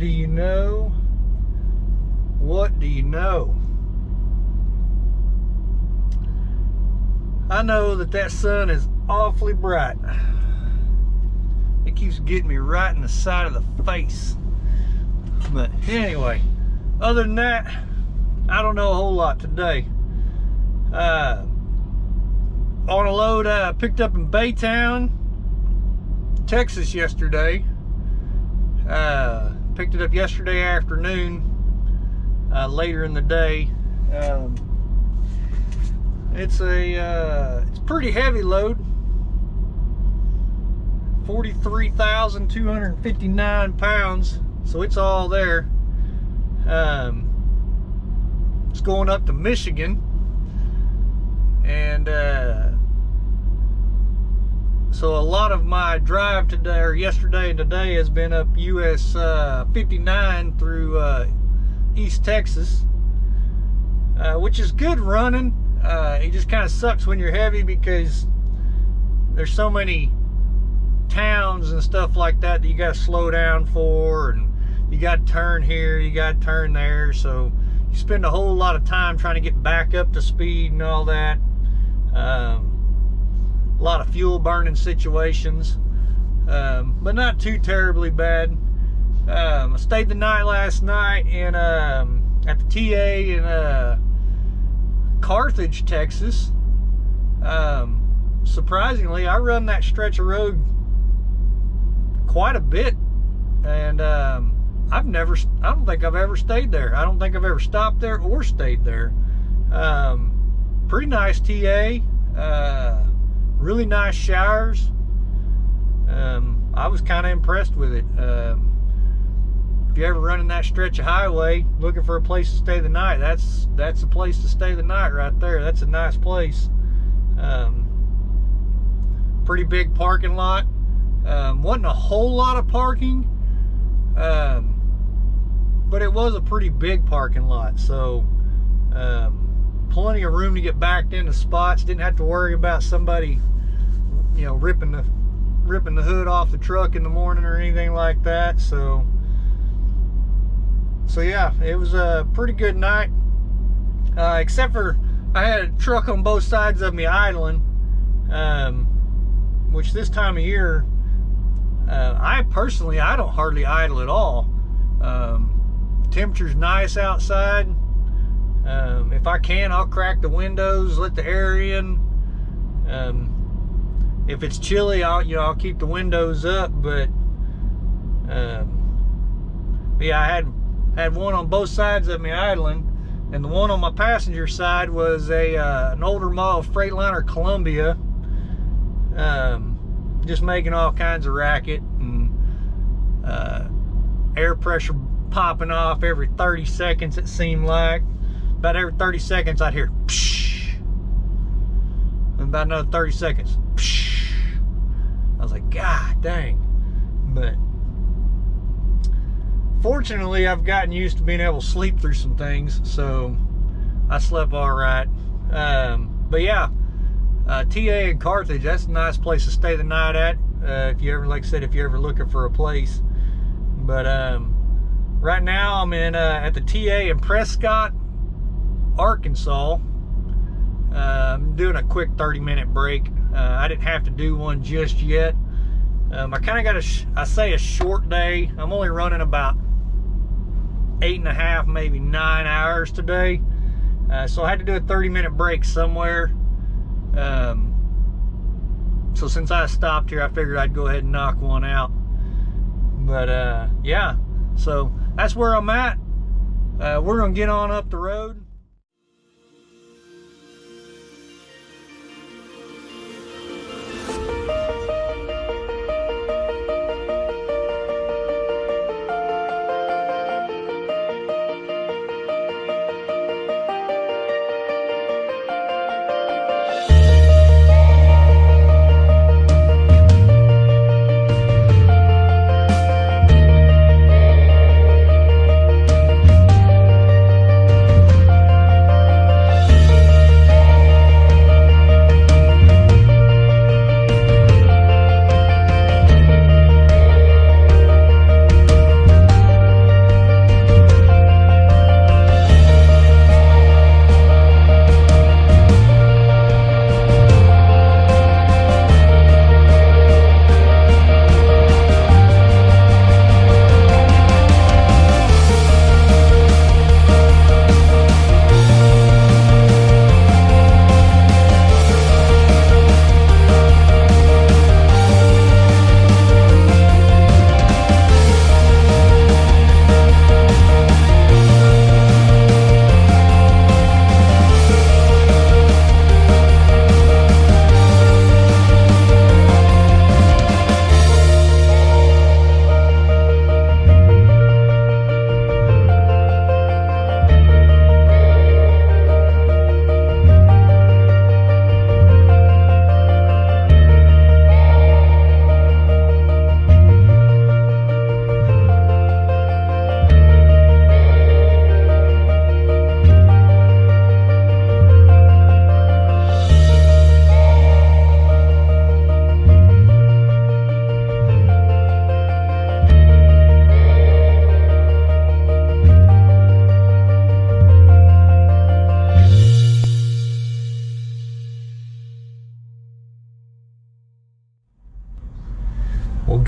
do you know? What do you know? I know that sun is awfully bright. It keeps getting me right in the side of the face. But anyway, other than that, I don't know a whole lot today. On a load I picked up in Baytown, Texas yesterday. Picked it up yesterday afternoon, later in the day. It's a pretty heavy load. 43,259 pounds, so it's all there. It's going up to Michigan, and so a lot of my drive today, or yesterday and today, has been up US 59 through East Texas, which is good running. It just kind of sucks when you're heavy because there's so many towns and stuff like that you got to slow down for, and you got to turn here, you got to turn there, so you spend a whole lot of time trying to get back up to speed and all that. A lot of fuel burning situations, but not too terribly bad. I stayed the night last night in at the TA in Carthage, Texas. Surprisingly, I run that stretch of road quite a bit, and I don't think I've ever stayed there. I don't think I've ever stopped there or stayed there. Pretty nice TA, really nice showers. I was kind of impressed with it. If you're ever running that stretch of highway looking for a place to stay the night, that's a place to stay the night right there. That's a nice place. Pretty big parking lot. Wasn't a whole lot of parking, but it was a pretty big parking lot, so plenty of room to get backed into spots. Didn't have to worry about somebody, you know, ripping the hood off the truck in the morning or anything like that. So yeah, it was a pretty good night, except for I had a truck on both sides of me idling, which this time of year, I personally don't hardly idle at all. Temperature's nice outside. If I can, I'll crack the windows, let the air in. If it's chilly, I'll keep the windows up. But yeah, I had one on both sides of me idling, and the one on my passenger side was an older model Freightliner Columbia, just making all kinds of racket, and air pressure popping off every 30 seconds, it seemed like. About every 30 seconds I'd hear psh, and about another 30 seconds psh. I was like, God dang. But fortunately, I've gotten used to being able to sleep through some things, so I slept all right. But yeah, TA in Carthage, that's a nice place to stay the night at, if you ever, like I said, if you're ever looking for a place. But right now I'm in at the TA in Prescott, Arkansas. I'm doing a quick 30-minute break. I didn't have to do one just yet. I kind of got I say a short day. I'm only running about 8.5, maybe 9 hours today. So I had to do a 30-minute break somewhere. So since I stopped here, I figured I'd go ahead and knock one out. But yeah, so that's where I'm at. We're gonna get on up the road.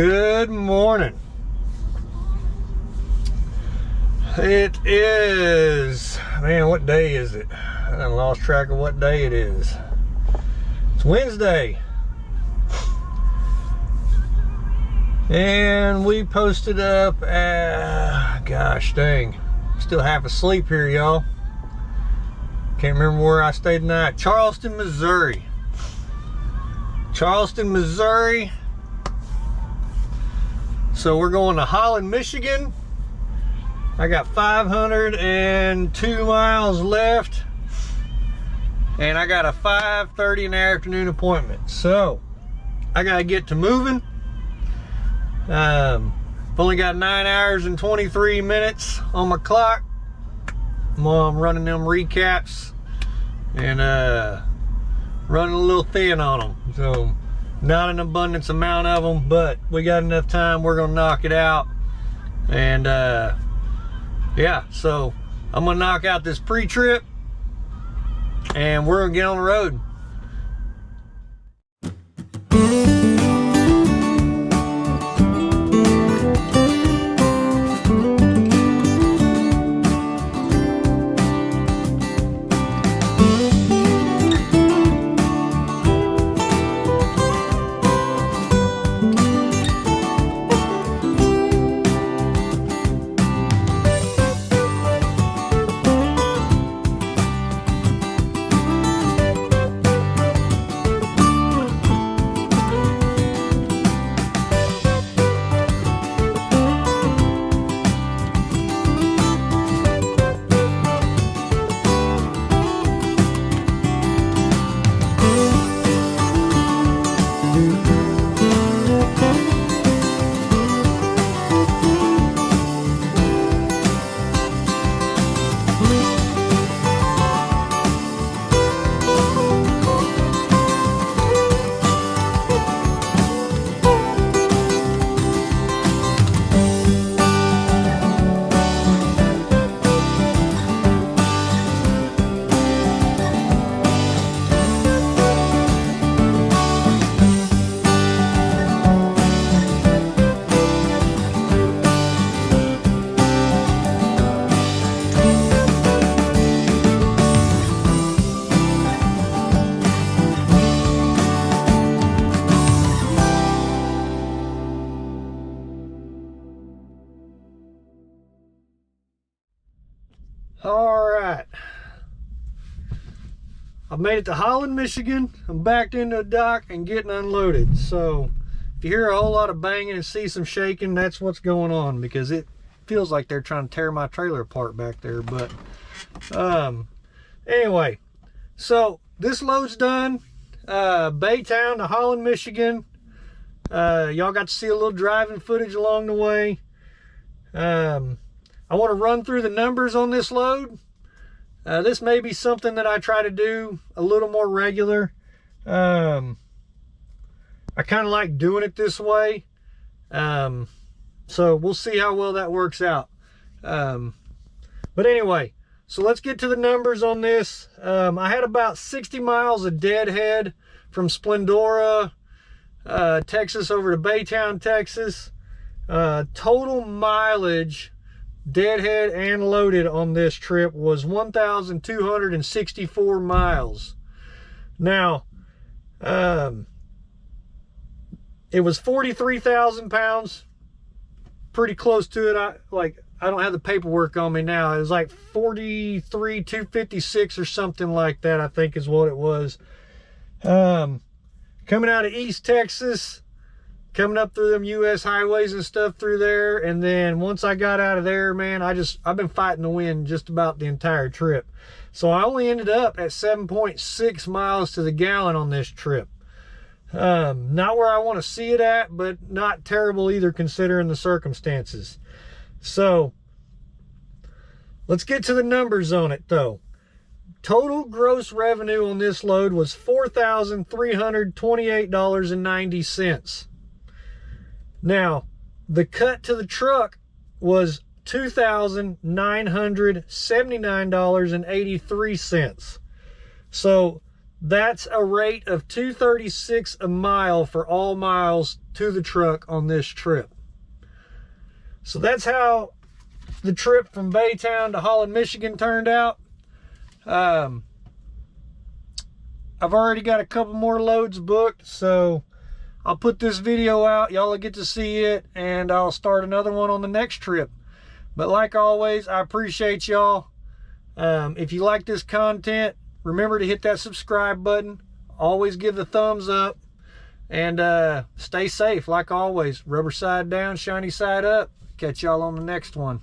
Good morning. It is, man, what day is it? I lost track of what day it is. It's Wednesday. And we posted up, gosh dang, still half asleep here, y'all. Can't remember where I stayed tonight. Charleston, Missouri. Charleston, Missouri. So we're going to Holland, Michigan. I got 502 miles left. And I got a 5:30 in the afternoon appointment. So I gotta get to moving. I've only got 9 hours and 23 minutes on my clock. I'm running them recaps and running a little thin on them. So not an abundance amount of them, but we got enough time. We're gonna knock it out. And yeah, so I'm gonna knock out this pre-trip and we're gonna get on the road. All right, I've made it to Holland, Michigan. I'm backed into the dock and getting unloaded. So if you hear a whole lot of banging and see some shaking, that's what's going on, because it feels like they're trying to tear my trailer apart back there. But anyway, so this load's done. Baytown to Holland, Michigan. Y'all got to see a little driving footage along the way. I want to run through the numbers on this load. This may be something that I try to do a little more regular. I kind of like doing it this way. So we'll see how well that works out. But anyway, so let's get to the numbers on this. I had about 60 miles of deadhead from Splendora, Texas over to Baytown, Texas. Total mileage, deadhead and loaded, on this trip was 1,264 miles. Now, it was 43,000 pounds, pretty close to it. I don't have the paperwork on me now. It was like 43,256 or something like that, I think is what it was. Coming out of East Texas, coming up through them US highways and stuff through there. And then once I got out of there, man, I've been fighting the wind just about the entire trip. So I only ended up at 7.6 miles to the gallon on this trip. Not where I want to see it at, but not terrible either considering the circumstances. So let's get to the numbers on it though. Total gross revenue on this load was $4,328.90. Now, the cut to the truck was $2,979.83. So That's a rate of $2.36 a mile for all miles to the truck on this trip. So that's how the trip from Baytown to Holland, Michigan turned out. I've already got a couple more loads booked, so I'll put this video out. Y'all will get to see it, and I'll start another one on the next trip. But like always, I appreciate y'all. If you like this content, remember to hit that subscribe button. Always give the thumbs up. And stay safe, like always. Rubber side down, shiny side up. Catch y'all on the next one.